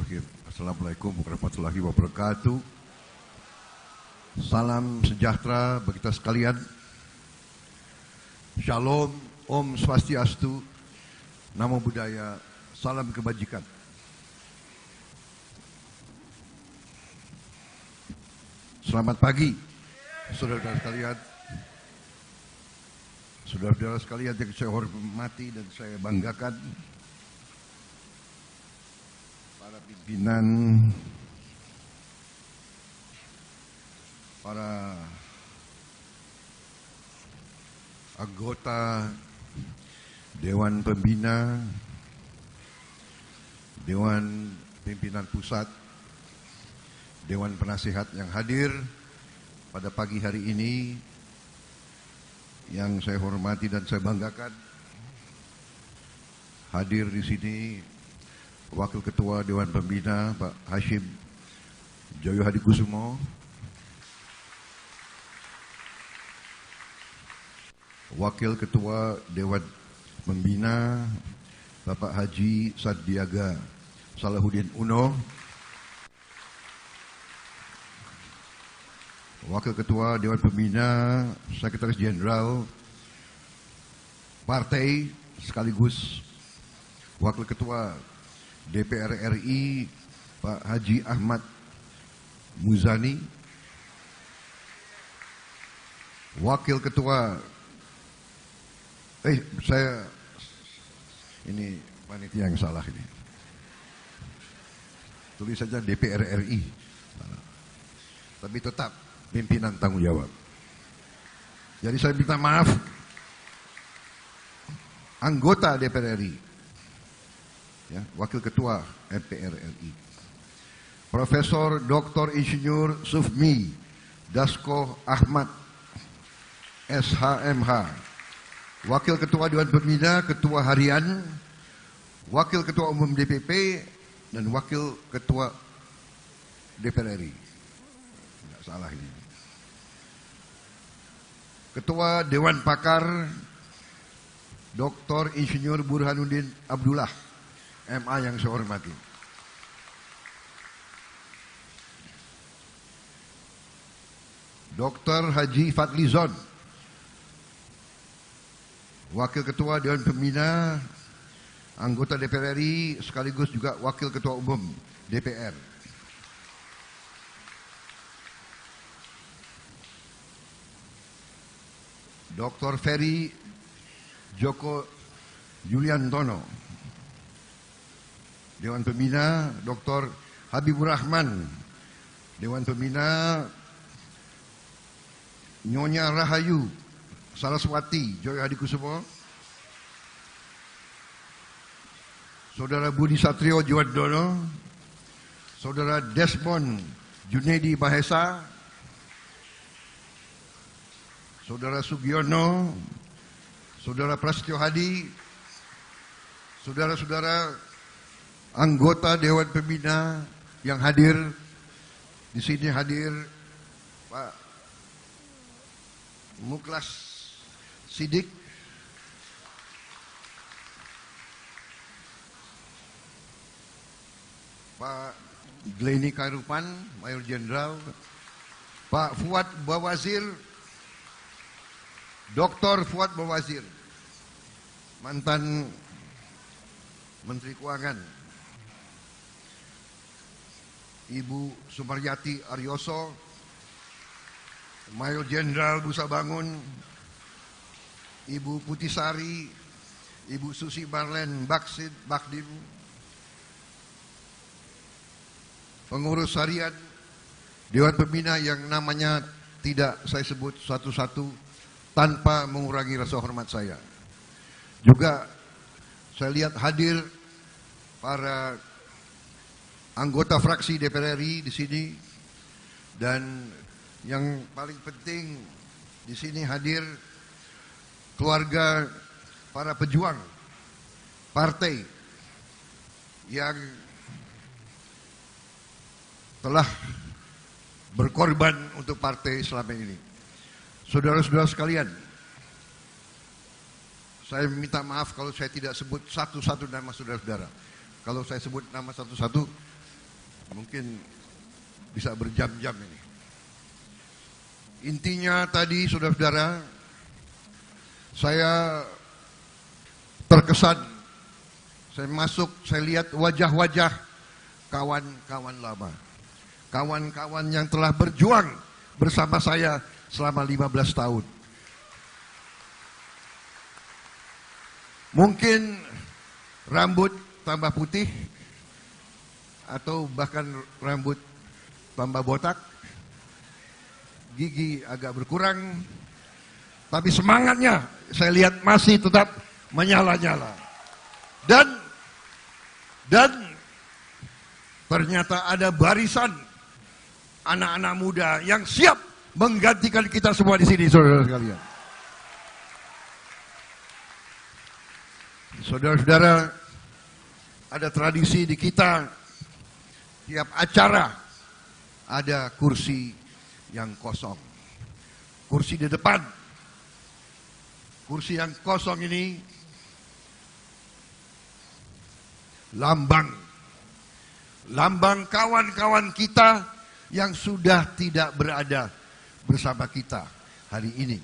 Bismillahirrahmanirrahim. Assalamualaikum warahmatullahi wabarakatuh. Salam sejahtera bagi kita sekalian. Shalom, Om Swastiastu, Namo Buddhaya, salam kebajikan. Selamat pagi, saudara-saudara sekalian. Saudara-saudara sekalian yang saya hormati dan saya banggakan, para pimpinan, para anggota Dewan Pembina, Dewan Pimpinan Pusat, Dewan Penasihat yang hadir pada pagi hari ini, yang saya hormati dan saya banggakan. Hadir di sini Wakil Ketua Dewan Pembina Pak Hashim Joyo Hadikusumo, Wakil Ketua Dewan Pembina Bapak Haji Sandiaga Salahuddin Uno, Wakil Ketua Dewan Pembina Sekretaris Jenderal Partai sekaligus Wakil Ketua DPR RI Pak Haji Ahmad Muzani, Wakil Ketua ini panitia yang salah ini. Tulis saja DPR RI. Tapi tetap pimpinan tanggung jawab. Jadi saya minta maaf anggota DPR RI, ya, Wakil Ketua MPR RI, Profesor Dr. Insinyur Sufmi Dasko Ahmad SHMH, Wakil Ketua Dewan Pembina, Ketua Harian, Wakil Ketua Umum DPP, dan Wakil Ketua DPR RI. Tidak salah ini. Ketua Dewan Pakar Dr. Insinyur Burhanuddin Abdullah MA yang saya hormati. Dr. Haji Fadlizon, Wakil Ketua Dewan Pembina, anggota DPR RI sekaligus juga Wakil Ketua Umum DPR. Dr. Ferry Joko Yuliantono, Dewan Pembina. Dr. Habibur Rahman, Dewan Pembina. Nyonya Rahayu Saraswati Joyo Hadikusumo, Saudara Budi Satrio Juwandono, Saudara Desmond Junedi Mahesa, Saudara Sugiono, Saudara Prasetyo Hadi, saudara-saudara anggota Dewan Pembina yang hadir di sini, hadir Pak Muklas Sidik, Pak Glenny Kairupan, Mayor Jenderal, Pak Fuad Bawazir, Dr. Fuad Bawazir, mantan Menteri Keuangan, Ibu Sumaryati Aryoso, Mayor Jenderal Busa Bangun, Ibu Putisari, Ibu Susi Marlen Bakdim, pengurus harian Dewan Pembina yang namanya tidak saya sebut satu-satu tanpa mengurangi rasa hormat saya. Juga saya lihat hadir para anggota fraksi DPR RI di sini, dan yang paling penting di sini hadir keluarga para pejuang partai yang telah berkorban untuk partai selama ini. Saudara-saudara sekalian, saya minta maaf kalau saya tidak sebut satu-satu nama saudara-saudara. Kalau saya sebut nama satu-satu, Mungkin bisa berjam-jam ini. Intinya tadi, saudara-saudara, saya terkesan, saya masuk, saya lihat wajah-wajah kawan-kawan lama. Kawan-kawan yang telah berjuang bersama saya selama 15 tahun. Mungkin rambut tambah putih, atau bahkan rambut tambah botak, gigi agak berkurang, tapi semangatnya saya lihat masih tetap menyala-nyala. Dan ternyata ada barisan anak-anak muda yang siap menggantikan kita semua di sini, saudara sekalian. Saudara-saudara, ada tradisi di kita, tiap acara ada kursi yang kosong. Kursi di depan. Kursi yang kosong ini lambang kawan-kawan kita yang sudah tidak berada bersama kita hari ini.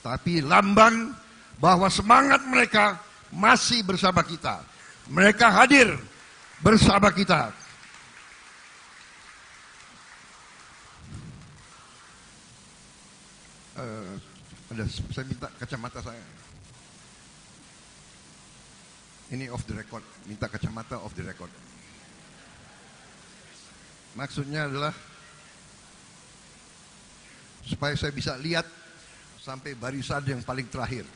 Tapi lambang bahwa semangat mereka masih bersama kita. Mereka hadir bersama kita. Saya minta kacamata saya. Ini off the record. Minta kacamata off the record. Maksudnya adalah supaya saya bisa lihat sampai barisan yang paling terakhir.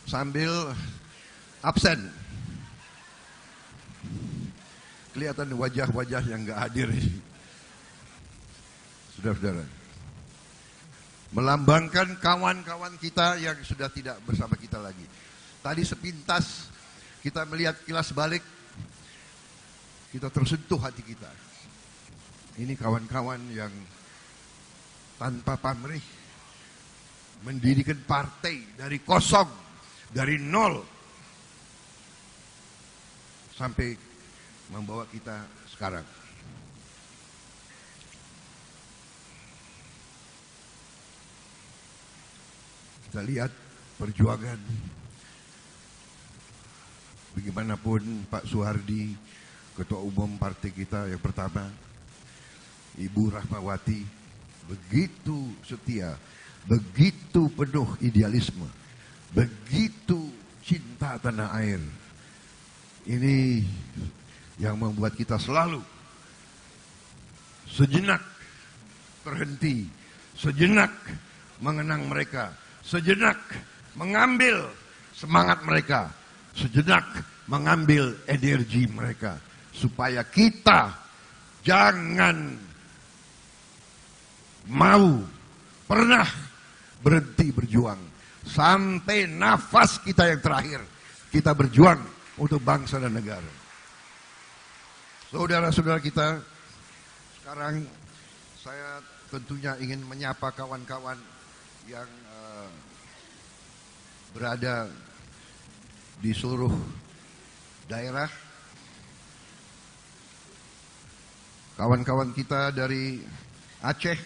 Sambil absen. Kelihatan wajah-wajah yang gak hadir. Saudara-saudara. Melambangkan kawan-kawan kita yang sudah tidak bersama kita lagi. Tadi sepintas kita melihat kilas balik, kita tersentuh hati kita. Ini kawan-kawan yang tanpa pamrih mendirikan partai dari kosong, dari nol, sampai membawa kita sekarang. Kita lihat perjuangan, bagaimanapun Pak Soehardi, Ketua Umum partai kita yang pertama, Ibu Rahmawati, begitu setia, begitu penuh idealisme, begitu cinta tanah air. Ini yang membuat kita selalu sejenak terhenti, sejenak mengenang mereka, sejenak mengambil semangat mereka, sejenak mengambil energi mereka, supaya kita jangan mau pernah berhenti berjuang sampai nafas kita yang terakhir. Kita berjuang untuk bangsa dan negara. Saudara-saudara kita, sekarang saya tentunya ingin menyapa kawan-kawan yang berada di seluruh daerah. Kawan-kawan kita dari Aceh,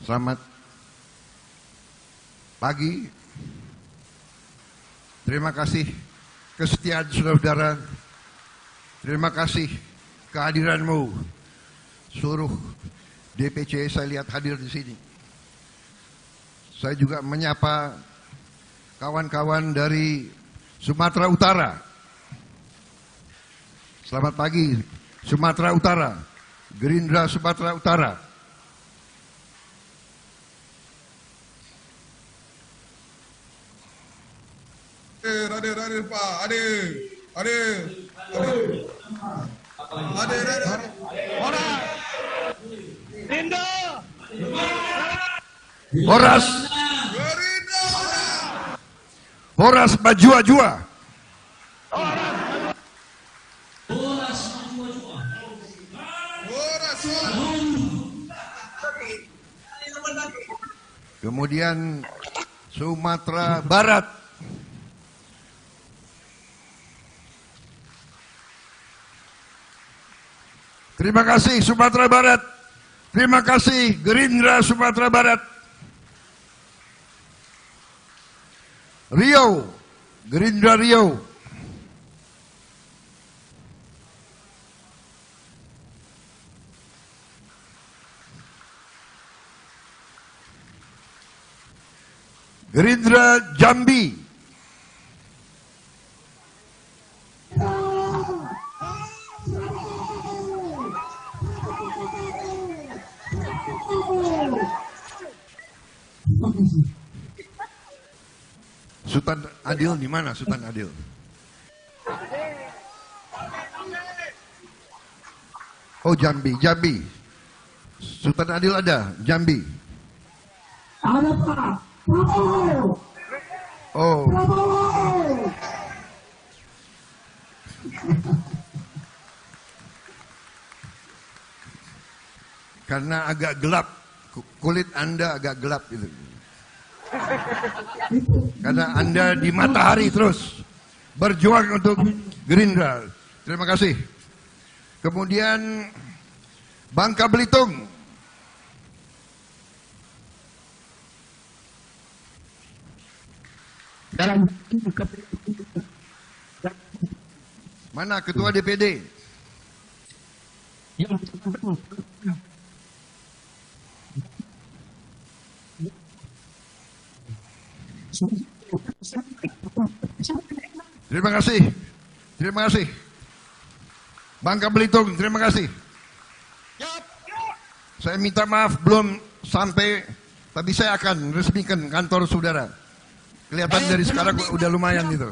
selamat pagi. Terima kasih kesetiaan saudara-saudara. Terima kasih kehadiranmu. Seluruh DPC saya lihat hadir di sini. Saya juga menyapa kawan-kawan dari Sumatera Utara. Selamat pagi Sumatera Utara, Gerindra Sumatera Utara. Hadir Pak, hadir. Horas. Gerindra. Horas. Horas Bajua-Jua. Kemudian Sumatera Barat. Terima kasih Sumatera Barat. Terima kasih Gerindra Sumatera Barat. Riau, Gerindra Riau. Gerindra Jambi. Sultan Adil di mana Sultan Adil? Oh Jambi, Jambi. Sultan Adil ada, Jambi. Ada Pak. Prabowo. Oh. Prabowo. Karena agak gelap, kulit Anda agak gelap itu. Karena Anda di matahari terus berjuang untuk Gerindra. Terima kasih. Kemudian Bangka Belitung. Mana ketua DPD? Terima kasih. Terima kasih. Bangka Belitung, terima kasih. Saya minta maaf belum sampai, tapi saya akan resmikan kantor saudara. Kelihatan dari sekarang udah lumayan gitu.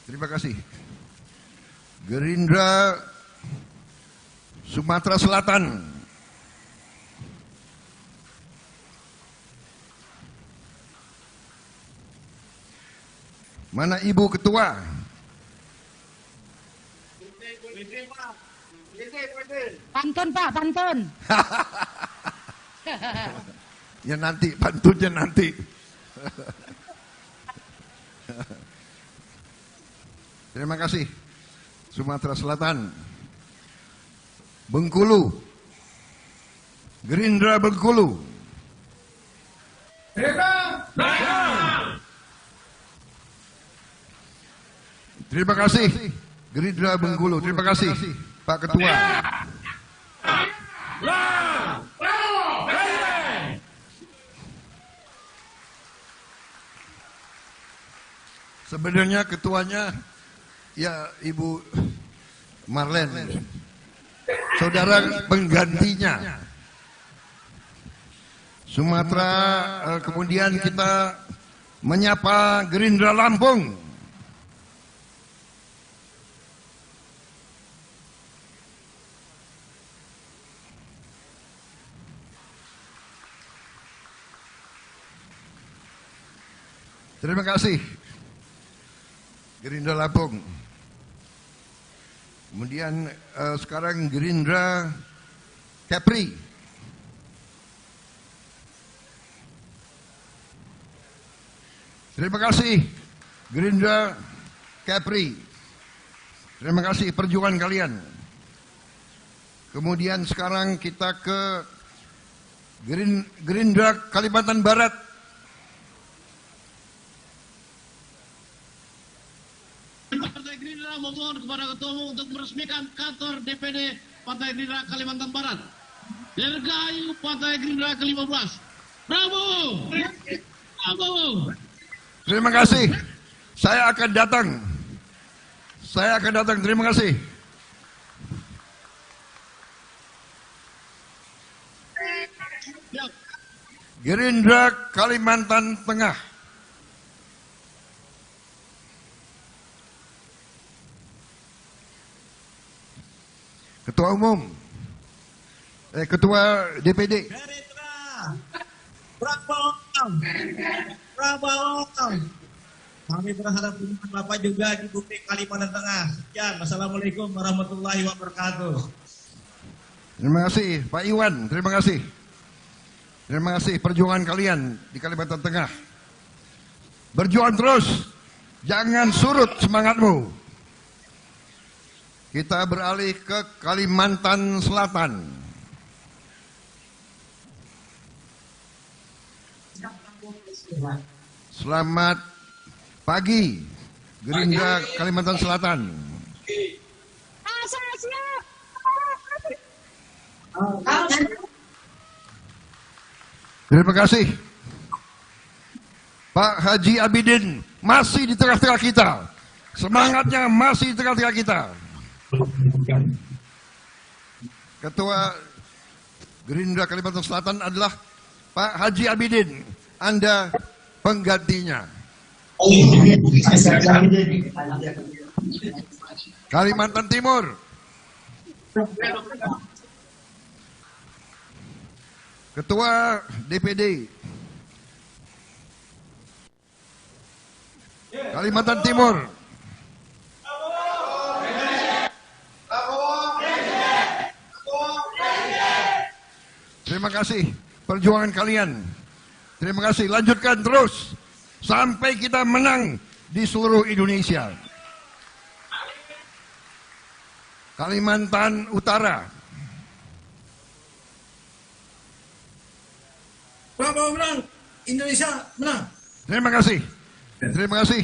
Terima kasih. Gerindra Sumatera Selatan. Mana Ibu Ketua? Pantun Pak, pantun. Ya nanti, pantunnya nanti. Terima kasih. Sumatera Selatan. Bengkulu. Gerindra Bengkulu. Terima kasih. Gerindra Bengkulu. Terima kasih Pak Ketua. Sebenarnya ketuanya ya Ibu Marlen. Saudara penggantinya. Sumatera, kemudian kita menyapa Gerindra Lampung. Terima kasih Gerindra Lampung. Kemudian sekarang Gerindra Kepri. Terima kasih Gerindra Kepri. Terima kasih perjuangan kalian. Kemudian sekarang kita ke Gerindra Kalimantan Barat. Partai Gerindra memohon kepada Ketua Umum untuk meresmikan kantor DPD Partai Gerindra Kalimantan Barat. Dirgahayu Partai Gerindra ke-15. Bravo! Bravo! Terima kasih. Saya akan datang. Saya akan datang. Terima kasih. Gerindra Kalimantan Tengah. Ketua Umum. Ketua DPD. Gerindra. Prabowo. Prabowo. Kami berharap dukungan Bapak juga di Bukit Kalimantan Tengah. Sekian. Wassalamualaikum warahmatullahi wabarakatuh. Terima kasih Pak Iwan. Terima kasih. Terima kasih perjuangan kalian di Kalimantan Tengah. Berjuang terus, jangan surut semangatmu. Kita beralih ke Kalimantan Selatan. Selamat pagi, Gerindra Kalimantan Selatan. Terima kasih. Pak Haji Abidin masih di tengah-tengah kita. Semangatnya masih di tengah-tengah kita. Ketua Gerindra Kalimantan Selatan adalah Pak Haji Abidin. Anda penggantinya. Kalimantan Timur. Ketua DPD Kalimantan Timur. Terima kasih perjuangan kalian. Terima kasih, lanjutkan terus sampai kita menang di seluruh Indonesia. Kalimantan Utara. Prabowo menang, Indonesia menang. Terima kasih. Terima kasih.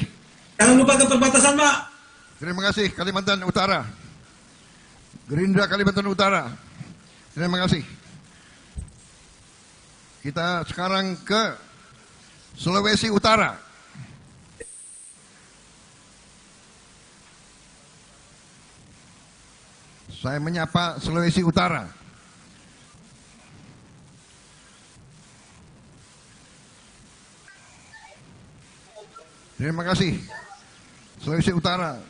Jangan lupa ke perbatasan, Pak. Terima kasih Kalimantan Utara. Gerindra Kalimantan Utara. Terima kasih. Kita sekarang ke Sulawesi Utara. Saya menyapa Sulawesi Utara. Terima kasih. Sulawesi Utara.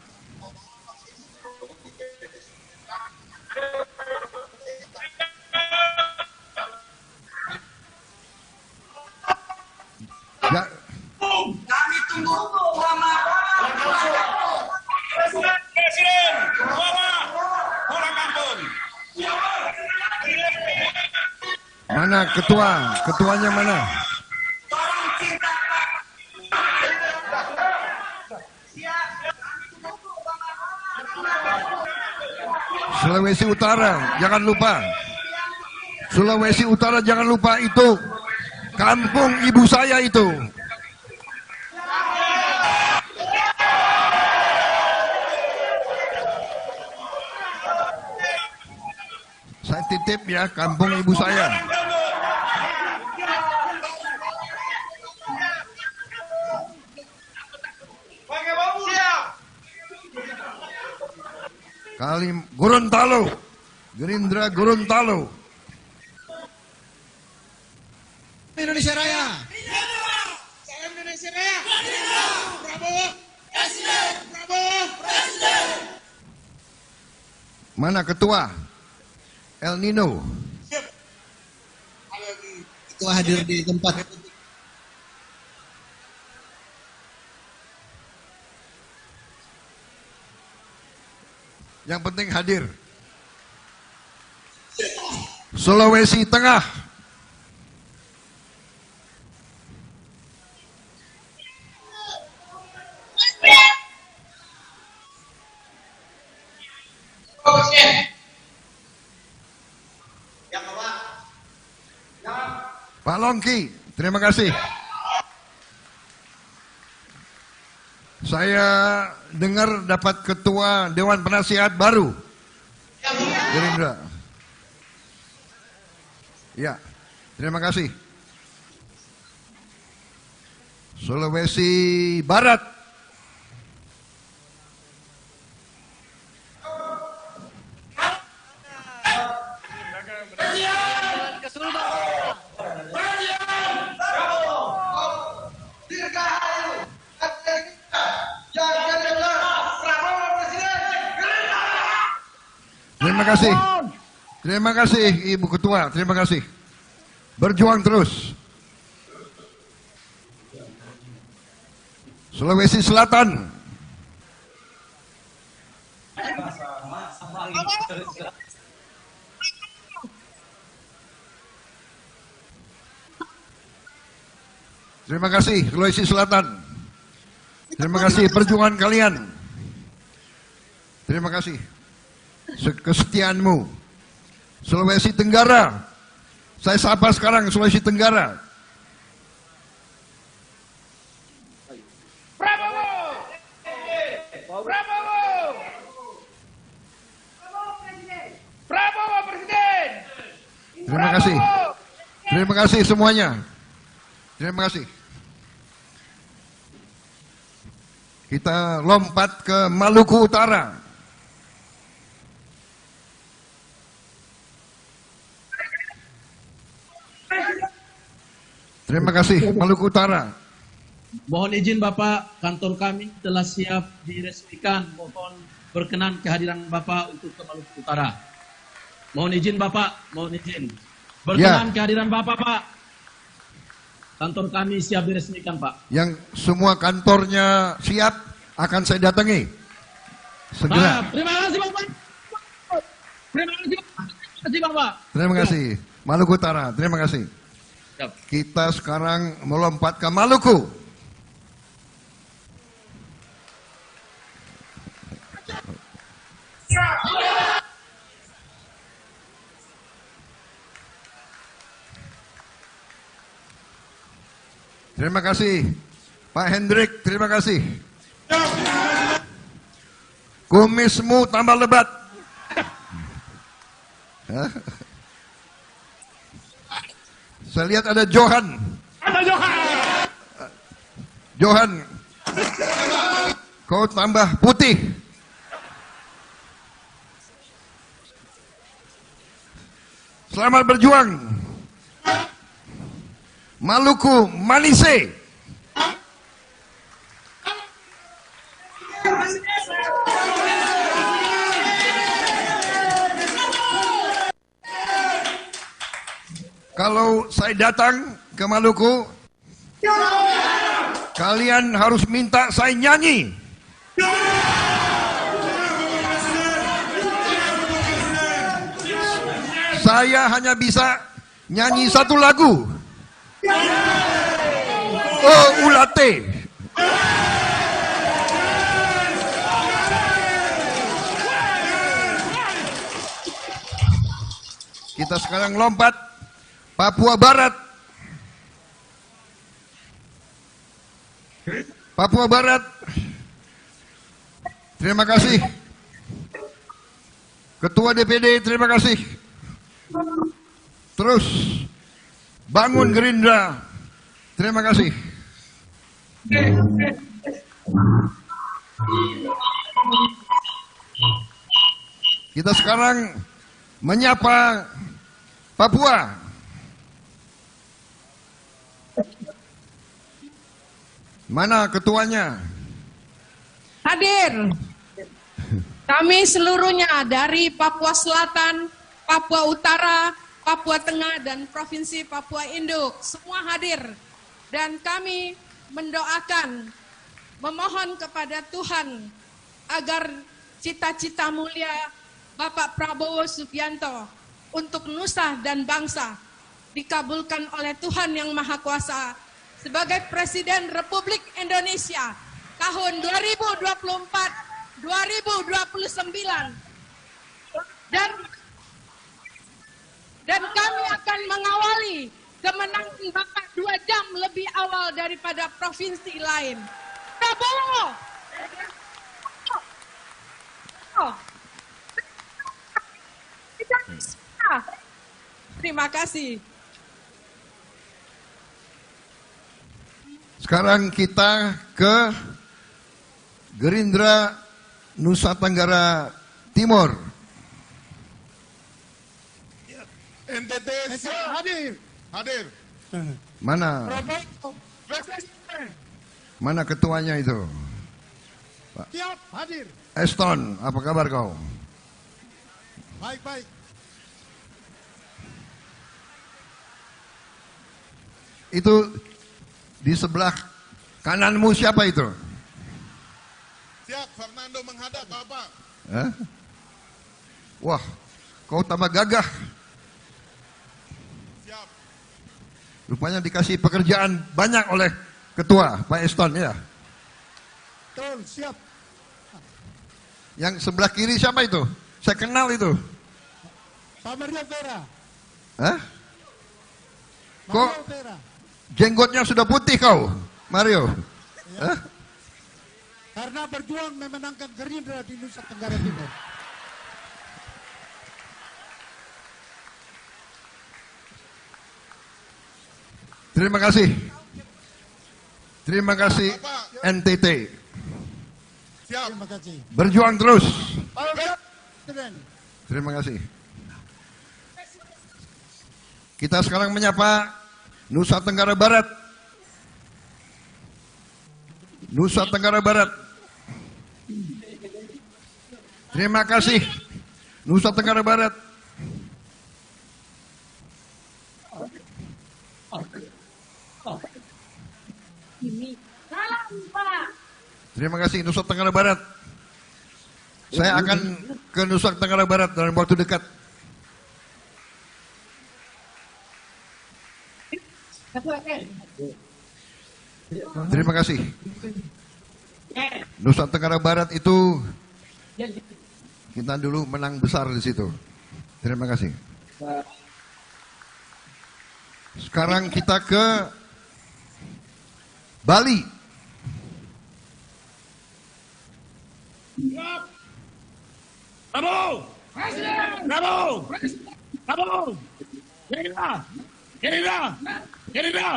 Ya. Kami tunggu Presiden, orang kampung. Mana ketua? Ketuanya mana? Sulawesi Utara, jangan lupa. Sulawesi Utara, jangan lupa itu kampung ibu saya itu. Saya titip ya kampung ibu saya. Gorontalo, Gerindra Gorontalo. Indonesia Raya. Salam Indonesia Raya. Prabowo. Presiden. Prabowo. Presiden. Mana ketua? El Nino. Ketua hadir di tempat. Yang penting hadir. Sulawesi Tengah. Pak Longki, terima kasih. Saya dengar dapat ketua Dewan Penasihat baru Gerindra. Ya, terima kasih. Sulawesi Barat. Terima kasih. Terima kasih Ibu Ketua, terima kasih. Berjuang terus. Sulawesi Selatan. Terima kasih Sulawesi Selatan. Terima kasih perjuangan kalian. Terima kasih kesetiaanmu. Sulawesi Tenggara. Saya sapa sekarang Sulawesi Tenggara. Prabowo! Prabowo! Prabowo Presiden! Terima kasih. Terima kasih semuanya. Terima kasih. Kita lompat ke Maluku Utara. Terima kasih Maluku Utara. Mohon izin Bapak, kantor kami telah siap diresmikan. Mohon berkenan kehadiran Bapak untuk ke Maluku Utara. Mohon izin Bapak, mohon izin. Berkenan kehadiran Bapak, Pak. Kantor kami siap diresmikan, Pak. Yang semua kantornya siap akan saya datangi segera. Terima kasih Bapak. Terima kasih Bapak. Terima kasih Maluku Utara. Terima kasih. Siap. Kita sekarang melompat ke Maluku. Terima kasih Pak Hendrik, terima kasih. Kumismu tambah lebat. Hah? Saya lihat ada Johan. Ada Johan! Johan, kau tambah putih. Selamat berjuang. Maluku, Manise. Kalau saya datang ke Maluku, kalian harus minta saya nyanyi. Saya hanya bisa nyanyi satu lagu. Oh, Ulate. Kita sekarang lompat Papua Barat. Papua Barat. Terima kasih. Ketua DPD, terima kasih. Terus bangun Gerindra. Terima kasih. Kita sekarang menyapa Papua. Mana ketuanya? Hadir. Kami seluruhnya dari Papua Selatan, Papua Utara, Papua Tengah, dan Provinsi Papua Induk. Semua hadir. Dan kami mendoakan, memohon kepada Tuhan agar cita-cita mulia Bapak Prabowo Subianto untuk nusa dan bangsa dikabulkan oleh Tuhan Yang Maha Kuasa sebagai Presiden Republik Indonesia tahun 2024-2029. Dan kami akan mengawali kemenangan Bapak 2 jam lebih awal daripada provinsi lain. Prabowo! Terima kasih. Sekarang kita ke Gerindra Nusa Tenggara Timur. NTT hadir. Hadir. Mana? Mana ketuanya itu? Pak Siap, hadir. Eston, apa kabar kau? Baik, baik. Itu di sebelah kananmu siapa itu? Siap, Fernando menghadap Bapak. Hah? Wah, kau tambah gagah. Siap. Rupanya dikasih pekerjaan banyak oleh ketua Pak Eston ya. Betul, siap. Yang sebelah kiri siapa itu? Saya kenal itu. Pak Mario Vera. Hah? Kok Mario Vera. jenggotnya sudah putih kau, Mario? Hah? Karena berjuang memenangkan Gerindra di Nusa Tenggara Timur. Terima kasih. Terima kasih NTT. Siap. Terima kasih. Berjuang terus. Presiden. Terima kasih. Kita sekarang menyapa Nusa Tenggara Barat. Nusa Tenggara Barat. Terima kasih. Nusa Tenggara Barat. Terima kasih Nusa Tenggara Barat. Saya akan ke Nusa Tenggara Barat dalam waktu dekat. Terima kasih. Nusa Tenggara Barat itu kita dulu menang besar di situ. Terima kasih. Sekarang kita ke Bali. Bravo! Bravo! Bravo! Gerindra! Gerindra! Gerindra!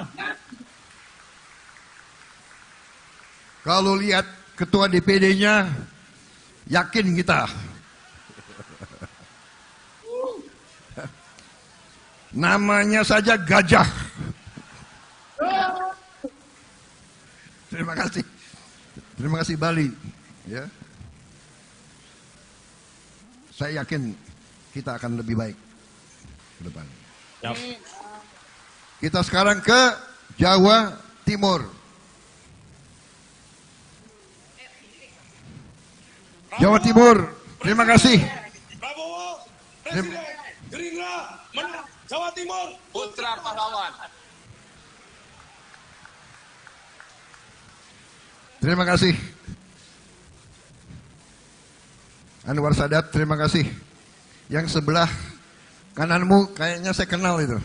Kalau lihat ketua DPD-nya, yakin kita. Namanya saja Gajah. Terima kasih. Terima kasih Bali. Ya. Saya yakin kita akan lebih baik ke depan. Yap. Kita sekarang ke Jawa Timur. Jawa Timur, terima kasih. Prabowo, Presiden Gerindra menang Jawa Timur, putra pahlawan. Terima kasih. Anwar Sadat, terima kasih. Yang sebelah kananmu kayaknya saya kenal itu.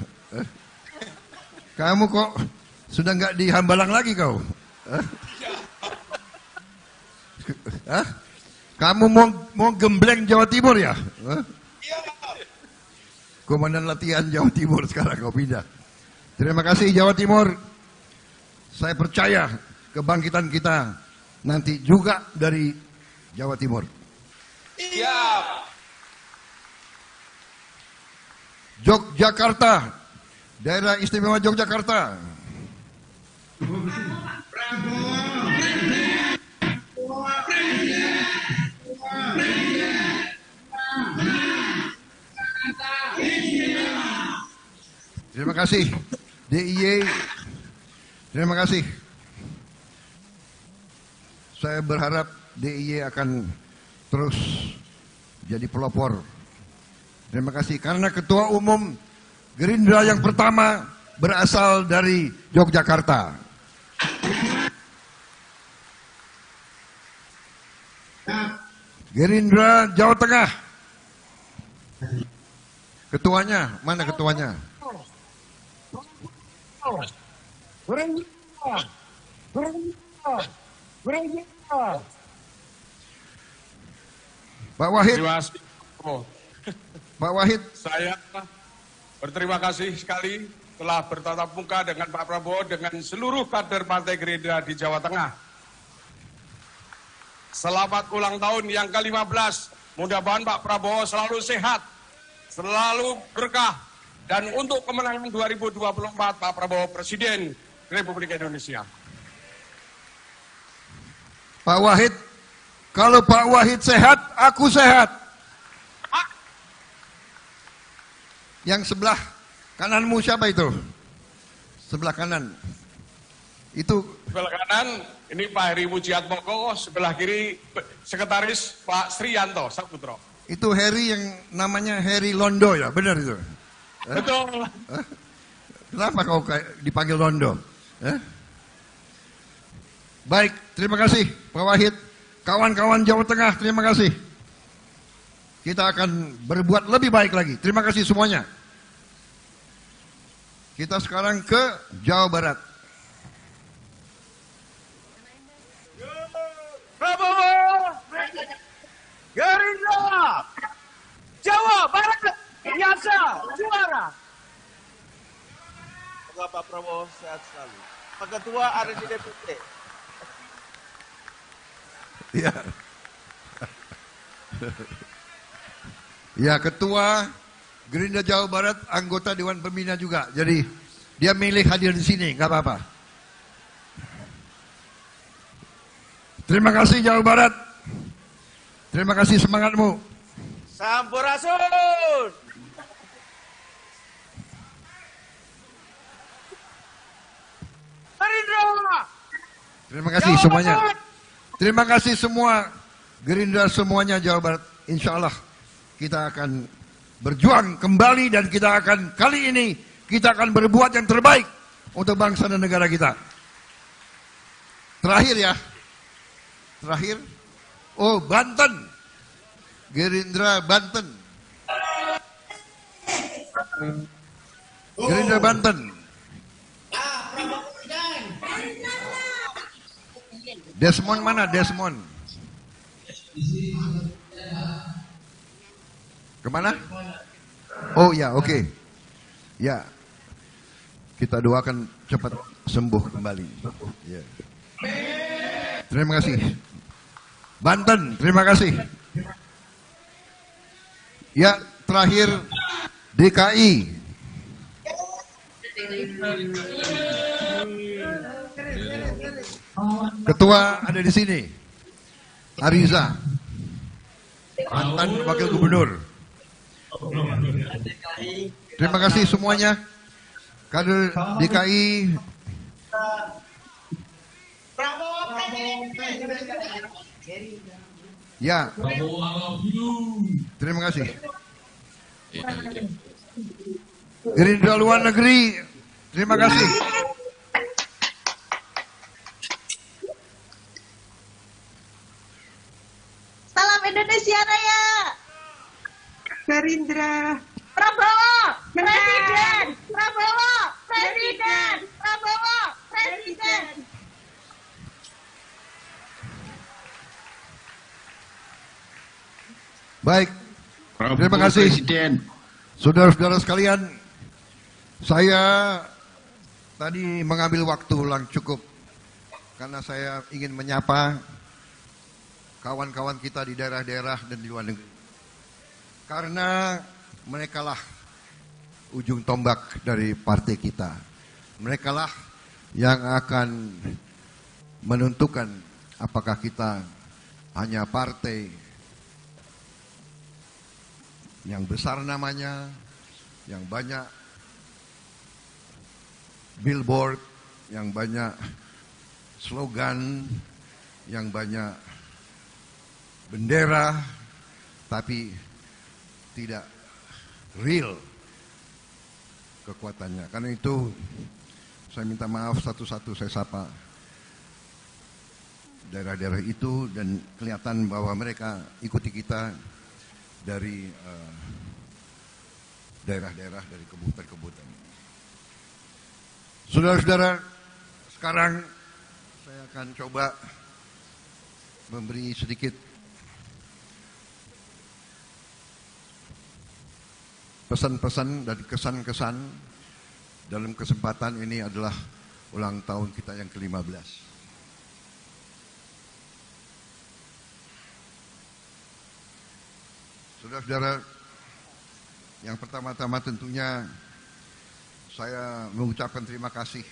Kamu kok sudah nggak di Hambalang lagi kau? Hah? Kamu mau gembleng Jawa Timur ya? Hah? Komandan latihan Jawa Timur sekarang kau pindah. Terima kasih Jawa Timur. Saya percaya kebangkitan kita nanti juga dari Jawa Timur. Siap. Yogyakarta, daerah istimewa Yogyakarta. Terima kasih DIY. Terima kasih. Saya berharap DIY akan terus jadi pelopor. Terima kasih karena ketua umum Gerindra yang pertama berasal dari Yogyakarta. Gerindra Jawa Tengah. Ketuanya, mana ketuanya? Pak Wahid. Terima kasih. Pak Wahid. Saya berterima kasih sekali telah bertatap muka dengan Pak Prabowo dengan seluruh kader Partai Gerindra di Jawa Tengah. Selamat ulang tahun yang ke-15. Mudah-mudahan Pak Prabowo selalu sehat, selalu berkah, dan untuk kemenangan 2024 Pak Prabowo Presiden Republik Indonesia. Pak Wahid, kalau Pak Wahid sehat, aku sehat. Yang sebelah kananmu siapa itu? Sebelah kanan. Itu Sebelah kanan ini Pak Heri Mujiatmoko, sebelah kiri Sekretaris Pak Sriyanto Saputro. Itu Heri yang namanya Heri Londo ya, benar itu? Betul. Kenapa kau dipanggil Londo? Baik, terima kasih Pak Wahid. Kawan-kawan Jawa Tengah, terima kasih. Kita akan berbuat lebih baik lagi. Terima kasih semuanya. Kita sekarang ke Jawa Barat. Prabowo, Gerindra, Jawa Barat, biasa juara. Semoga Pak Prabowo sehat selalu. Pak Ketua ada di DPP. Ya. Ya, Ketua Gerindra Jawa Barat, anggota Dewan Pembina juga. Jadi dia milih hadir di sini, nggak apa-apa. Terima kasih Jawa Barat. Terima kasih semangatmu. Sampurasun. Gerindra. Terima kasih Jawa semuanya. Barat. Terima kasih semua Gerindra semuanya Jawa Barat. Insya Allah kita akan berjuang kembali dan kita akan kali ini kita akan berbuat yang terbaik untuk bangsa dan negara kita. Terakhir ya. Terakhir. Oh, Banten. Gerindra Banten. Gerindra Banten. Desmond mana? Desmond. Kemana? Oh ya, oke. Ya, kita doakan cepat sembuh kembali. Ya. Terima kasih. Banten, terima kasih. Ya, terakhir DKI. Ketua ada di sini. Ariza. Mantan Wakil Gubernur. Terima kasih semuanya. Kader DKI. Ya. Terima kasih. Gerindra luar negeri. Terima kasih. Salam Indonesia Raya. Gerindra. Prabowo Presiden. Prabowo Presiden. Prabowo Presiden. Baik. Terima kasih. Saudara-saudara sekalian, saya tadi mengambil waktu yang cukup karena saya ingin menyapa kawan-kawan kita di daerah-daerah dan di luar negeri. Karena merekalah ujung tombak dari partai kita. Merekalah yang akan menentukan apakah kita hanya partai yang besar namanya, yang banyak billboard, yang banyak slogan, yang banyak bendera, tapi tidak real kekuatannya. Karena itu saya minta maaf satu-satu saya sapa daerah-daerah itu dan kelihatan bahwa mereka ikuti kita dari daerah-daerah, dari kabupaten-kabupaten. Saudara-saudara, sekarang saya akan coba memberi sedikit pesan-pesan dan kesan-kesan dalam kesempatan ini adalah ulang tahun kita yang ke-15. Saudara-saudara, yang pertama-tama tentunya saya mengucapkan terima kasih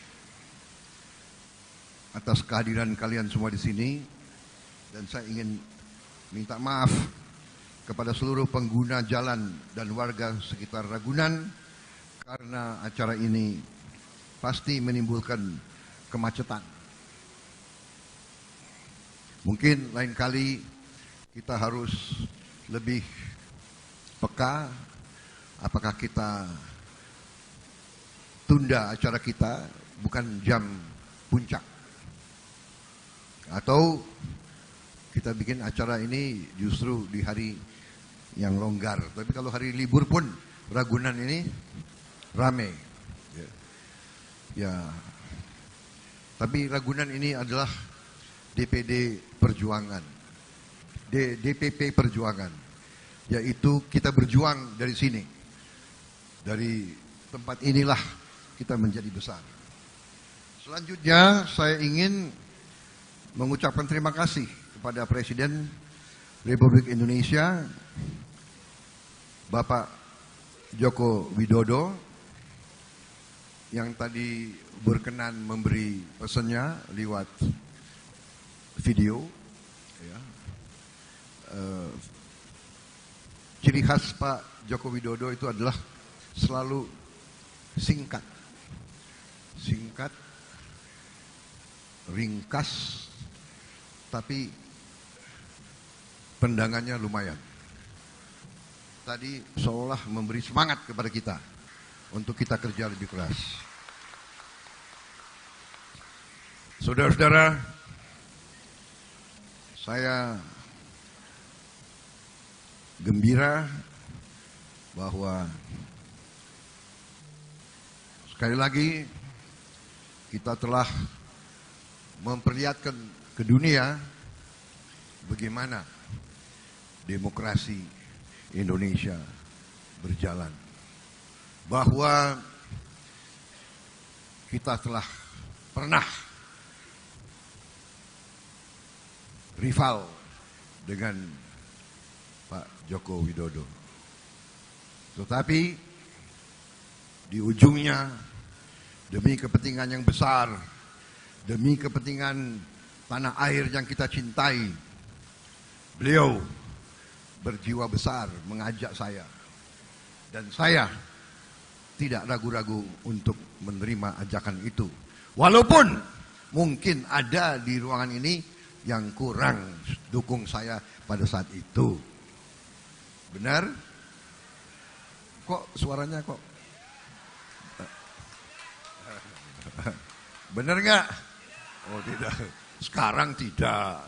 atas kehadiran kalian semua di sini dan saya ingin minta maaf kepada seluruh pengguna jalan dan warga sekitar Ragunan karena acara ini pasti menimbulkan kemacetan. Mungkin lain kali kita harus lebih peka, apakah kita tunda acara kita bukan jam puncak. Atau kita bikin acara ini justru di hari yang longgar. Tapi kalau hari libur pun Ragunan ini rame. Ya. Tapi Ragunan ini adalah DPD Perjuangan. DPP Perjuangan. Yaitu kita berjuang dari sini. Dari tempat inilah kita menjadi besar. Selanjutnya saya ingin mengucapkan terima kasih kepada Presiden Republik Indonesia Bapak Joko Widodo yang tadi berkenan memberi pesannya lewat video. Ya. Ciri khas Pak Joko Widodo itu adalah selalu singkat, ringkas, tapi pendangannya lumayan. Tadi seolah memberi semangat kepada kita untuk kita kerja lebih keras. Saudara-saudara, saya gembira bahwa sekali lagi kita telah memperlihatkan ke dunia bagaimana demokrasi Indonesia berjalan. Bahwa kita telah pernah rival dengan Pak Joko Widodo. Tetapi di ujungnya demi kepentingan yang besar, demi kepentingan tanah air yang kita cintai, beliau berjiwa besar mengajak saya. Dan saya tidak ragu-ragu untuk menerima ajakan itu. Walaupun mungkin ada di ruangan ini yang kurang dukung saya pada saat itu. Benar? Kok suaranya kok? Benar nggak? Oh tidak. Sekarang tidak.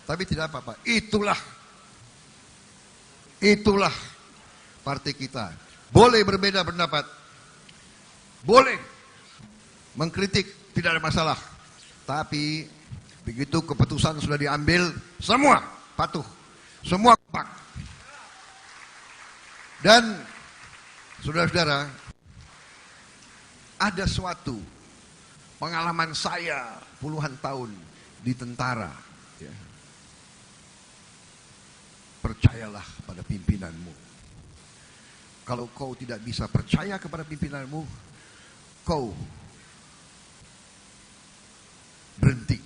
Tapi tidak apa-apa. Itulah partai kita. Boleh berbeda pendapat. Boleh mengkritik, tidak ada masalah. Tapi begitu keputusan sudah diambil, semua patuh. Semua kompak. Dan saudara-saudara, ada suatu pengalaman saya puluhan tahun di tentara. Ya. Percayalah pada pimpinanmu. Kalau kau tidak bisa percaya kepada pimpinanmu, kau berhenti,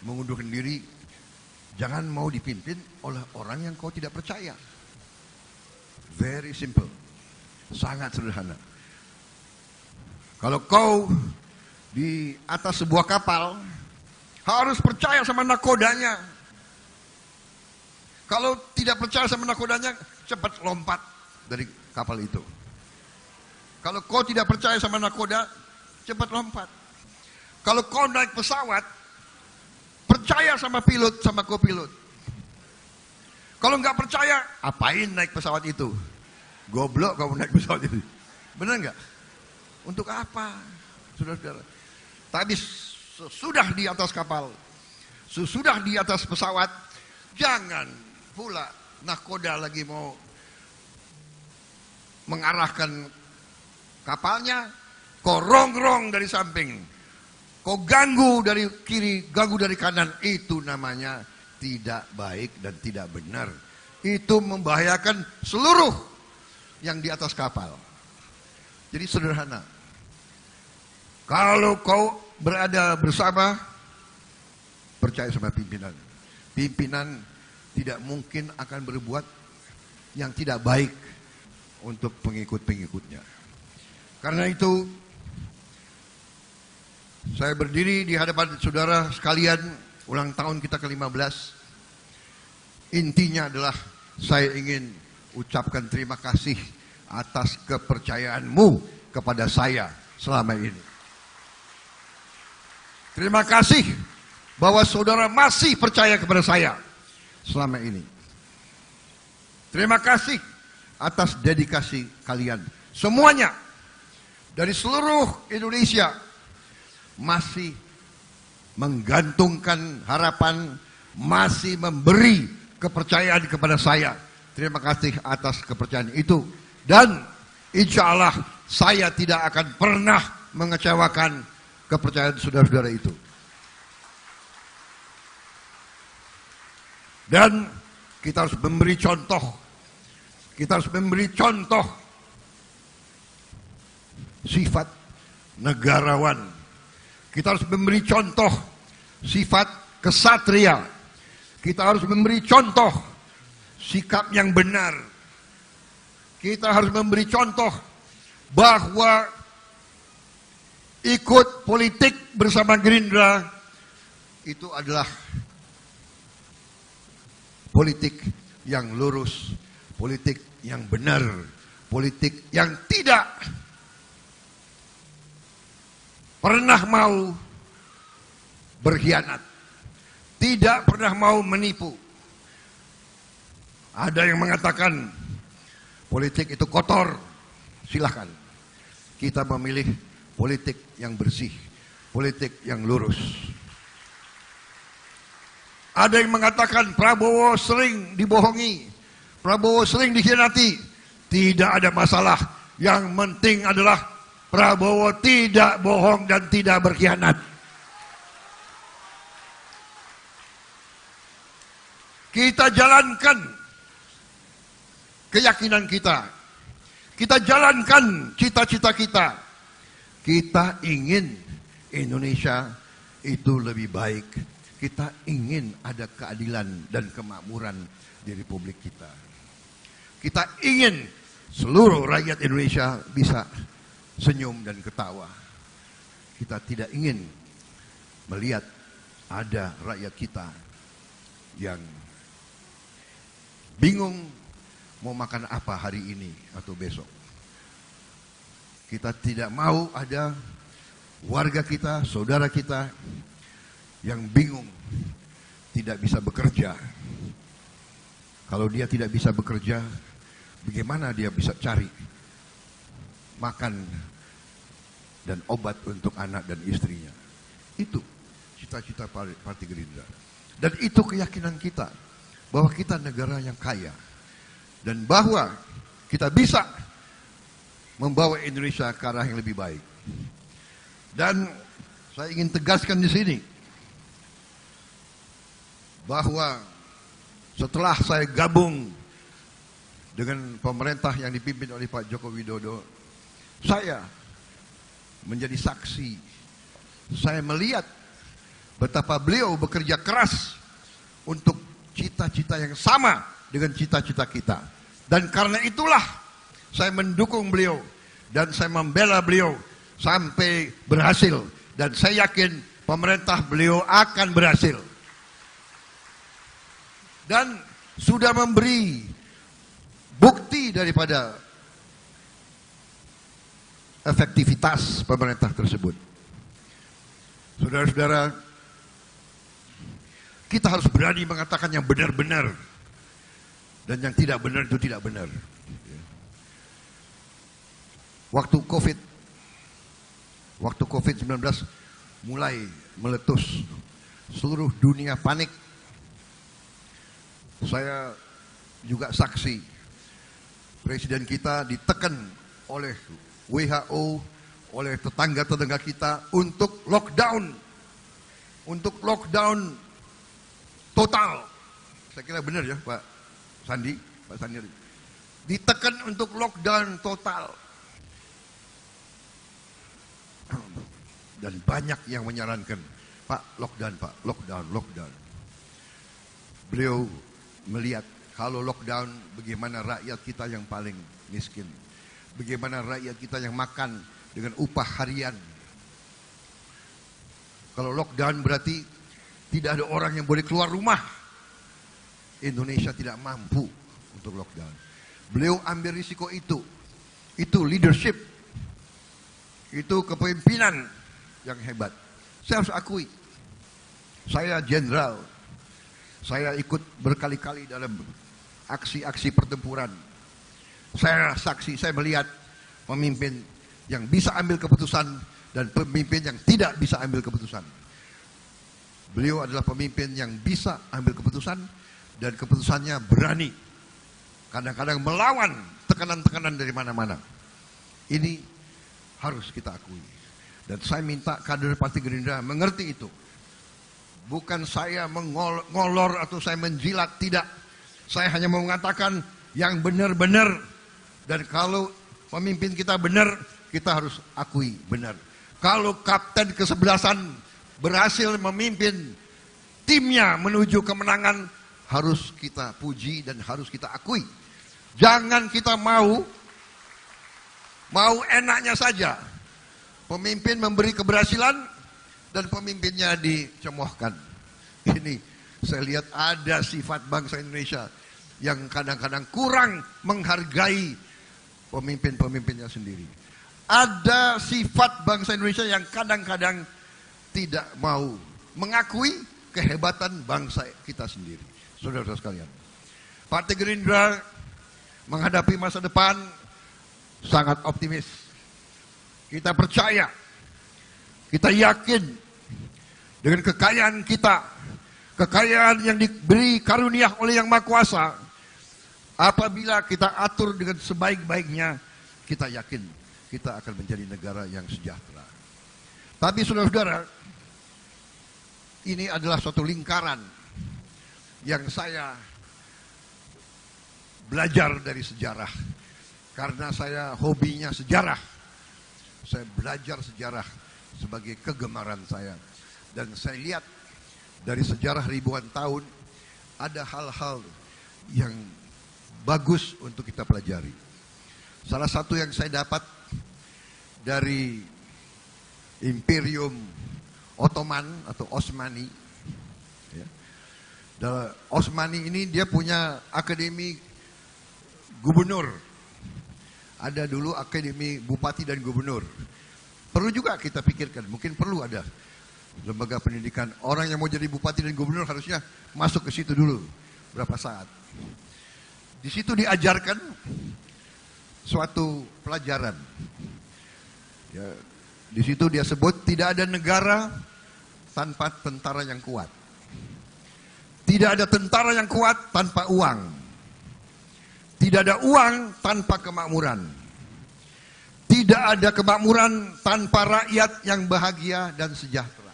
mengundurkan diri. Jangan mau dipimpin oleh orang yang kau tidak percaya. Very simple, sangat sederhana. Kalau kau di atas sebuah kapal, harus percaya sama nakodanya. Kalau tidak percaya sama nakodanya, cepat lompat dari kapal itu. Kalau kau tidak percaya sama nakoda, cepat lompat. Kalau kau naik pesawat, percaya sama pilot, sama kopilot. Kalau nggak percaya, apain naik pesawat itu? Goblok kamu naik pesawat itu. Benar nggak? Untuk apa? Saudara-saudara. Tapi sesudah di atas kapal, sesudah di atas pesawat, jangan pula nakoda lagi mau mengarahkan kapalnya, kau rongrong dari samping, kau ganggu dari kiri, ganggu dari kanan. Itu namanya tidak baik dan tidak benar. Itu membahayakan seluruh yang di atas kapal. Jadi sederhana. Kalau kau berada bersama, percaya sama pimpinan. Pimpinan tidak mungkin akan berbuat yang tidak baik untuk pengikut-pengikutnya. Karena itu, saya berdiri di hadapan saudara sekalian, ulang tahun kita ke-15. Intinya adalah saya ingin ucapkan terima kasih atas kepercayaanmu kepada saya selama ini. Terima kasih bahwa saudara masih percaya kepada saya selama ini. Terima kasih atas dedikasi kalian. Semuanya dari seluruh Indonesia masih menggantungkan harapan, masih memberi kepercayaan kepada saya. Terima kasih atas kepercayaan itu. Dan insya Allah saya tidak akan pernah mengecewakan kepercayaan saudara-saudara itu. Dan kita harus memberi contoh. Kita harus memberi contoh sifat negarawan. Kita harus memberi contoh sifat kesatria. Kita harus memberi contoh sikap yang benar. Kita harus memberi contoh bahwa ikut politik bersama Gerindra itu adalah politik yang lurus, politik yang benar, politik yang tidak pernah mau berkhianat, tidak pernah mau menipu. Ada yang mengatakan politik itu kotor, silahkan. Kita memilih politik yang bersih, politik yang lurus. Ada yang mengatakan Prabowo sering dibohongi, Prabowo sering dikhianati. Tidak ada masalah. Yang penting adalah Prabowo tidak bohong dan tidak berkhianat. Kita jalankan keyakinan kita. Kita jalankan cita-cita kita. Kita ingin Indonesia itu lebih baik. Kita ingin ada keadilan dan kemakmuran di Republik kita. Kita ingin seluruh rakyat Indonesia bisa senyum dan ketawa. Kita tidak ingin melihat ada rakyat kita yang bingung mau makan apa hari ini atau besok. Kita tidak mau ada warga kita, saudara kita yang bingung tidak bisa bekerja. Kalau dia tidak bisa bekerja, bagaimana dia bisa cari makan dan obat untuk anak dan istrinya? Itu cita-cita Partai Gerindra. Dan itu keyakinan kita bahwa kita negara yang kaya dan bahwa kita bisa membawa Indonesia ke arah yang lebih baik. Dan saya ingin tegaskan di sini bahwa setelah saya gabung dengan pemerintah yang dipimpin oleh Pak Joko Widodo, saya menjadi saksi. Saya melihat betapa beliau bekerja keras untuk cita-cita yang sama dengan cita-cita kita. Dan karena itulah saya mendukung beliau dan saya membela beliau sampai berhasil. Dan saya yakin pemerintah beliau akan berhasil. Dan sudah memberi bukti daripada efektivitas pemerintah tersebut. Saudara-saudara, kita harus berani mengatakan yang benar-benar dan yang tidak benar itu tidak benar. Waktu COVID-19 mulai meletus, seluruh dunia panik. Saya juga saksi, presiden kita ditekan oleh WHO, oleh tetangga-tetangga kita untuk lockdown total. Saya kira benar ya Pak Sandi. Ditekan untuk lockdown total. Dan banyak yang menyarankan, Pak, lockdown. Beliau melihat kalau lockdown bagaimana rakyat kita yang paling miskin. Bagaimana rakyat kita yang makan dengan upah harian. Kalau lockdown berarti tidak ada orang yang boleh keluar rumah. Indonesia tidak mampu untuk lockdown. Beliau ambil risiko itu. Itu leadership. Itu kepemimpinan yang hebat. Saya harus akui, saya jenderal, saya ikut berkali-kali dalam aksi-aksi pertempuran. Saya saksi, saya melihat pemimpin yang bisa ambil keputusan dan pemimpin yang tidak bisa ambil keputusan. Beliau adalah pemimpin yang bisa ambil keputusan dan keputusannya berani. Kadang-kadang melawan tekanan-tekanan dari mana-mana. Ini harus kita akui. Dan saya minta kader Partai Gerindra mengerti itu. Bukan saya mengolor atau saya menjilat, tidak. Saya hanya mau mengatakan yang benar-benar. Dan kalau pemimpin kita benar, kita harus akui benar. Kalau kapten kesebelasan berhasil memimpin timnya menuju kemenangan, harus kita puji dan harus kita akui. Jangan kita mau enaknya saja. Pemimpin memberi keberhasilan dan pemimpinnya dicemoohkan. Ini saya lihat ada sifat bangsa Indonesia yang kadang-kadang kurang menghargai pemimpin-pemimpinnya sendiri. Ada sifat bangsa Indonesia yang kadang-kadang tidak mau mengakui kehebatan bangsa kita sendiri. Saudara-saudara sekalian, Partai Gerindra menghadapi masa depan sangat optimis. Kita percaya, kita yakin dengan kekayaan kita, kekayaan yang diberi karunia oleh Yang Maha Kuasa. Apabila kita atur dengan sebaik-baiknya, kita yakin kita akan menjadi negara yang sejahtera. Tapi saudara-saudara, ini adalah suatu lingkaran yang saya belajar dari sejarah. Karena saya hobinya sejarah. Saya belajar sejarah sebagai kegemaran saya. Dan saya lihat dari sejarah ribuan tahun, ada hal-hal yang bagus untuk kita pelajari. Salah satu yang saya dapat dari Imperium Ottoman atau Osmani. Ya. Osmani ini dia punya akademi gubernur. Ada dulu akademi bupati dan gubernur. Perlu juga kita pikirkan, mungkin perlu ada lembaga pendidikan. Orang yang mau jadi bupati dan gubernur harusnya masuk ke situ dulu berapa saat. Di situ diajarkan suatu pelajaran. Ya, di situ dia sebut tidak ada negara tanpa tentara yang kuat. Tidak ada tentara yang kuat tanpa uang. Tidak ada uang tanpa kemakmuran. Tidak ada kemakmuran tanpa rakyat yang bahagia dan sejahtera.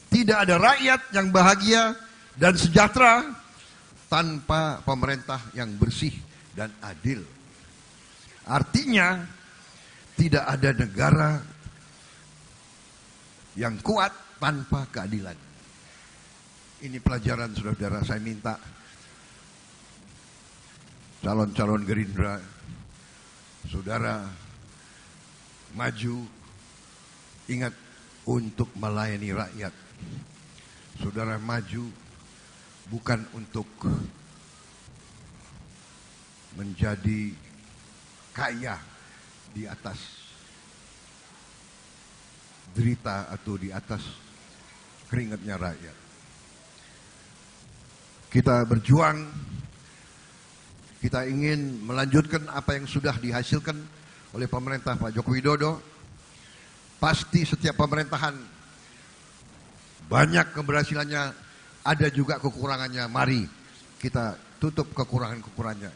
Tidak ada rakyat yang bahagia dan sejahtera tanpa pemerintah yang bersih dan adil. Artinya, tidak ada negara yang kuat tanpa keadilan. Ini pelajaran saudara-saudara, saya minta calon-calon Gerindra, saudara maju, ingat untuk melayani rakyat. Saudara maju bukan untuk menjadi kaya di atas derita atau di atas keringatnya rakyat. Kita berjuang, kita ingin melanjutkan apa yang sudah dihasilkan oleh pemerintah Pak Joko Widodo. Pasti setiap pemerintahan banyak keberhasilannya, ada juga kekurangannya. Mari kita tutup kekurangan-kekurangannya.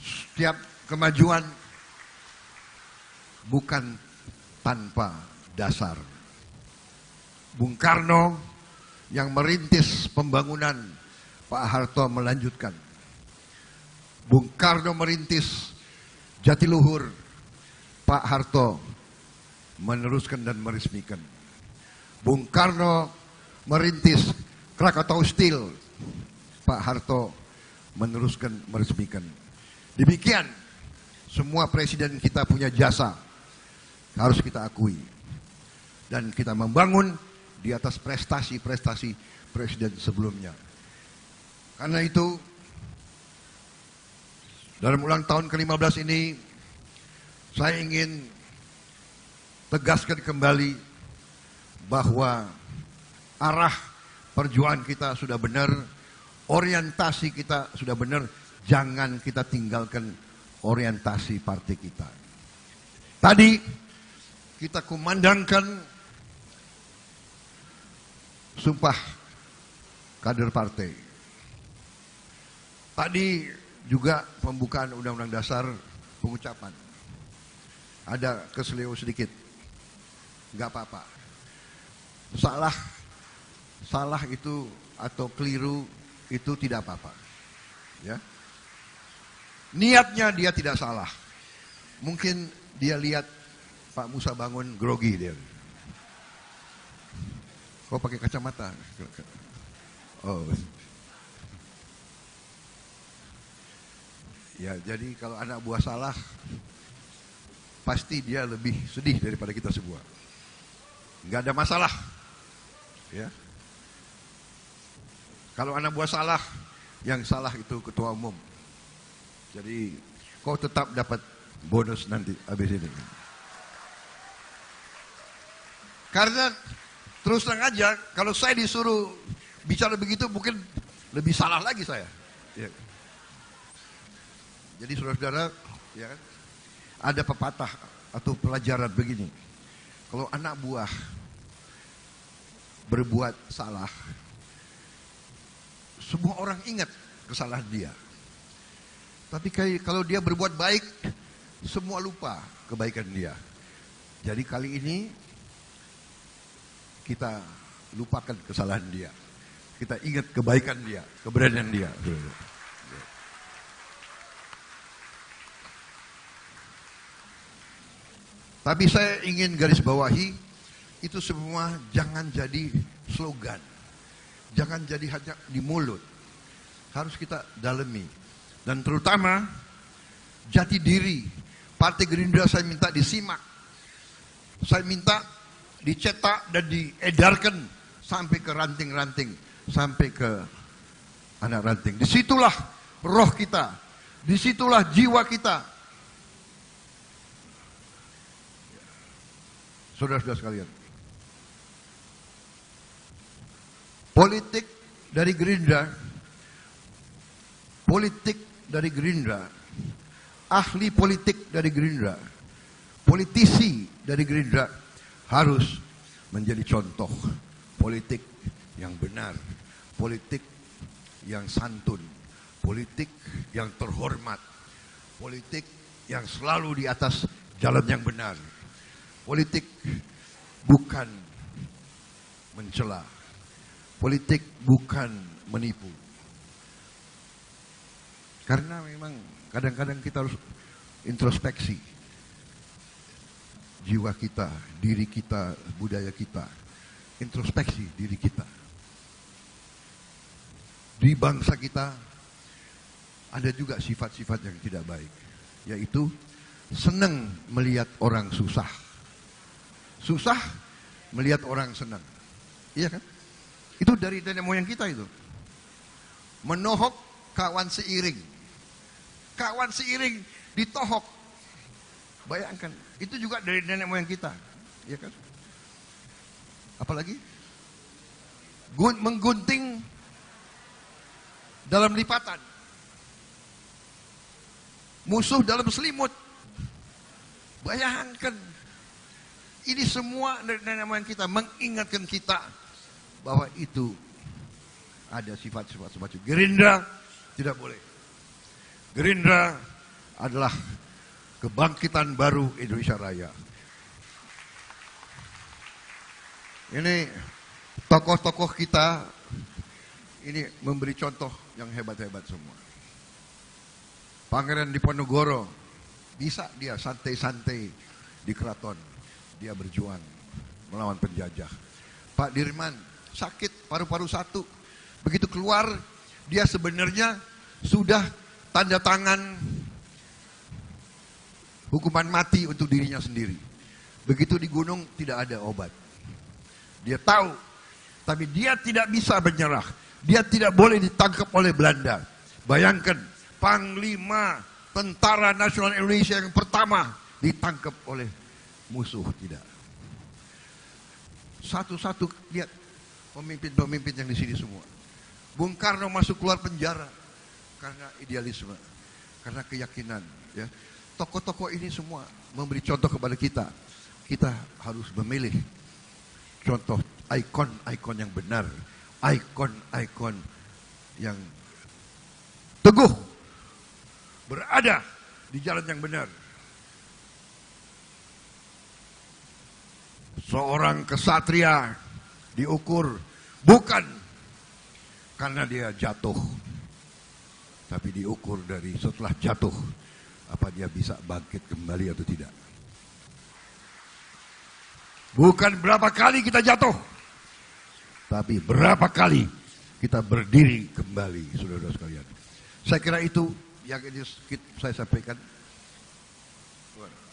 Setiap kemajuan bukan tanpa dasar. Bung Karno yang merintis pembangunan, Pak Harto melanjutkan. Bung Karno merintis Jatiluhur, Pak Harto meneruskan dan meresmikan. Bung Karno merintis Krakatau Steel, Pak Harto meneruskan, meresmikan. Demikian, semua presiden kita punya jasa, harus kita akui. Dan kita membangun di atas prestasi-prestasi presiden sebelumnya. Karena itu, dalam ulang tahun ke-15 ini, saya ingin tegaskan kembali bahwa arah perjuangan kita sudah benar, orientasi kita sudah benar, jangan kita tinggalkan orientasi partai kita. Tadi kita kumandangkan sumpah kader partai. Tadi juga pembukaan Undang-Undang Dasar pengucapan. Ada keseleo sedikit, nggak apa-apa. Salah itu atau keliru itu tidak apa-apa. Ya. Niatnya dia tidak salah. Mungkin dia lihat Pak Musa Bangun grogi dia. Kok pakai kacamata? Oh. Ya, jadi kalau anak buah salah, pasti dia lebih sedih daripada kita semua. Nggak ada masalah. Ya. Kalau anak buah salah, yang salah itu ketua umum. Jadi kau tetap dapat bonus nanti habis ini. Karena terus terang aja, kalau saya disuruh bicara begitu mungkin lebih salah lagi saya. Ya. Jadi saudara-saudara, ya kan, ada pepatah atau pelajaran begini. Kalau anak buah berbuat salah, semua orang ingat kesalahan dia. Tapi kalau dia berbuat baik, semua lupa kebaikan dia. Jadi kali ini kita lupakan kesalahan dia. Kita ingat kebaikan dia, keberanian dia. Tapi saya ingin garis bawahi, itu semua jangan jadi slogan. Jangan jadi hanya di mulut. Harus kita dalami. Dan terutama jati diri Partai Gerindra saya minta disimak. Saya minta dicetak dan diedarkan sampai ke ranting-ranting, sampai ke anak ranting. Disitulah roh kita, disitulah jiwa kita. Saudara-saudara sekalian, politik dari Gerindra, ahli politik dari Gerindra, politisi dari Gerindra harus menjadi contoh politik yang benar, politik yang santun, politik yang terhormat, politik yang selalu di atas jalan yang benar. Politik bukan mencela, politik bukan menipu. Karena memang kadang-kadang kita harus introspeksi jiwa kita, diri kita, budaya kita. Introspeksi diri kita. Di bangsa kita ada juga sifat-sifat yang tidak baik, yaitu senang melihat orang susah. Susah melihat orang senang. Iya kan? Itu dari nenek moyang kita itu. Menohok kawan seiring. Kawan seiring ditohok. Bayangkan, itu juga dari nenek moyang kita. Iya kan? Apalagi? Menggunting dalam lipatan. Musuh dalam selimut. Bayangkan. Ini semua dari nenek moyang kita mengingatkan kita bahwa itu ada sifat-sifat semacam. Gerindra tidak boleh. Gerindra adalah kebangkitan baru Indonesia Raya. Ini tokoh-tokoh kita ini memberi contoh yang hebat-hebat semua. Pangeran Diponegoro bisa dia santai-santai di keraton. Dia berjuang melawan penjajah. Pak Dirman sakit paru-paru satu. Begitu keluar, dia sebenarnya sudah tanda tangan hukuman mati untuk dirinya sendiri. Begitu di gunung tidak ada obat. Dia tahu, tapi dia tidak bisa menyerah. Dia tidak boleh ditangkap oleh Belanda. Bayangkan, Panglima Tentara Nasional Indonesia yang pertama ditangkap oleh musuh, tidak. Satu-satu lihat pemimpin-pemimpin yang di sini semua. Bung Karno masuk keluar penjara karena idealisme, karena keyakinan. Ya, tokoh-tokoh ini semua memberi contoh kepada kita. Kita harus memilih contoh ikon-ikon yang benar, ikon-ikon yang teguh, berada di jalan yang benar. Seorang kesatria diukur bukan karena dia jatuh, tapi diukur dari setelah jatuh, apa dia bisa bangkit kembali atau tidak. Bukan berapa kali kita jatuh, tapi berapa kali kita berdiri kembali, saudara-saudara sekalian. Saya kira itu yang ini saya sampaikan.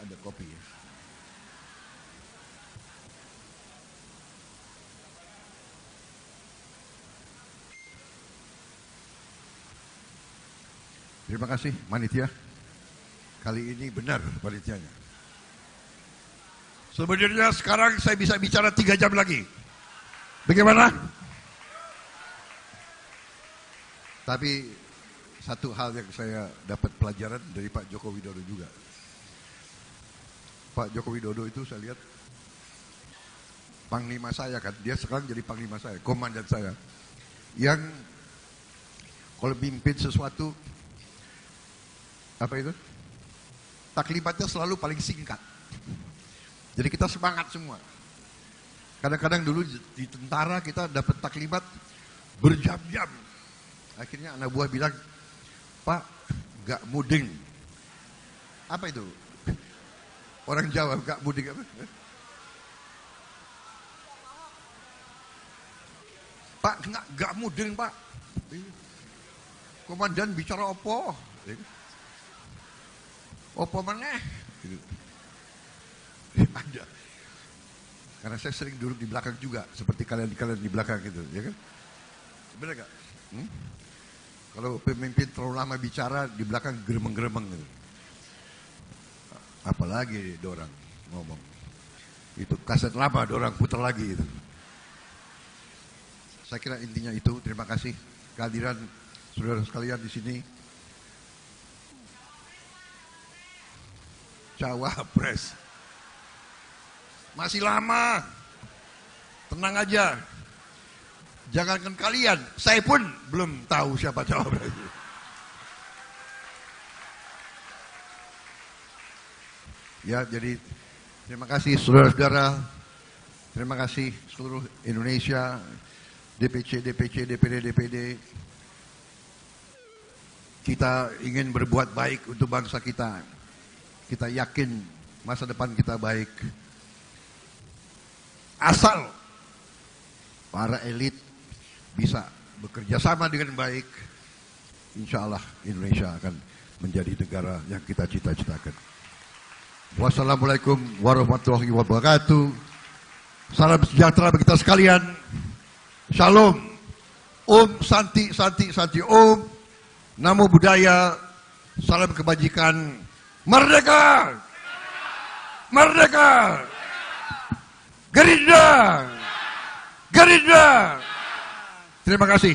Ada kopi ya. Terima kasih panitia. Kali ini benar panitianya. Sebenarnya sekarang saya bisa bicara 3 jam lagi. Bagaimana? Tapi satu hal yang saya dapat pelajaran dari Pak Joko Widodo juga. Pak Joko Widodo itu saya lihat panglima saya kan, dia sekarang jadi panglima saya, komandan saya. Yang kalau mimpin sesuatu, apa itu? Taklimatnya selalu paling singkat. Jadi kita semangat semua. Kadang-kadang dulu di tentara kita dapat taklimat berjam-jam. Akhirnya anak buah bilang, Pak, gak muding. Apa itu? Orang Jawa gak muding apa? Pak, gak muding Pak. Komandan bicara apa? Apa maneh? Ada. Karena saya sering duduk di belakang juga, seperti kalian di belakang gitu, ya kan? Benar gak? Kalau pemimpin terlalu lama bicara, di belakang geremeng-geremeng gitu. Apalagi dorang ngomong. Itu kaset lama, dorang putar lagi itu. Saya kira intinya itu. Terima kasih kehadiran saudara sekalian di sini. Cawapres. Masih lama. Tenang aja. Jangankan kalian, saya pun belum tahu siapa cawapres. Ya, jadi terima kasih saudara-saudara. Terima kasih seluruh Indonesia, DPC, DPD, DPD. Kita ingin berbuat baik untuk bangsa kita. Kita yakin masa depan kita baik. Asal para elit bisa bekerja sama dengan baik, insya Allah Indonesia akan menjadi negara yang kita cita-citakan. Wassalamualaikum warahmatullahi wabarakatuh. Salam sejahtera bagi kita sekalian. Shalom. Om Santi Santi Santi Om. Namo Buddhaya. Salam kebajikan. Merdeka! Merdeka! Gerindra! Gerindra! Terima kasih.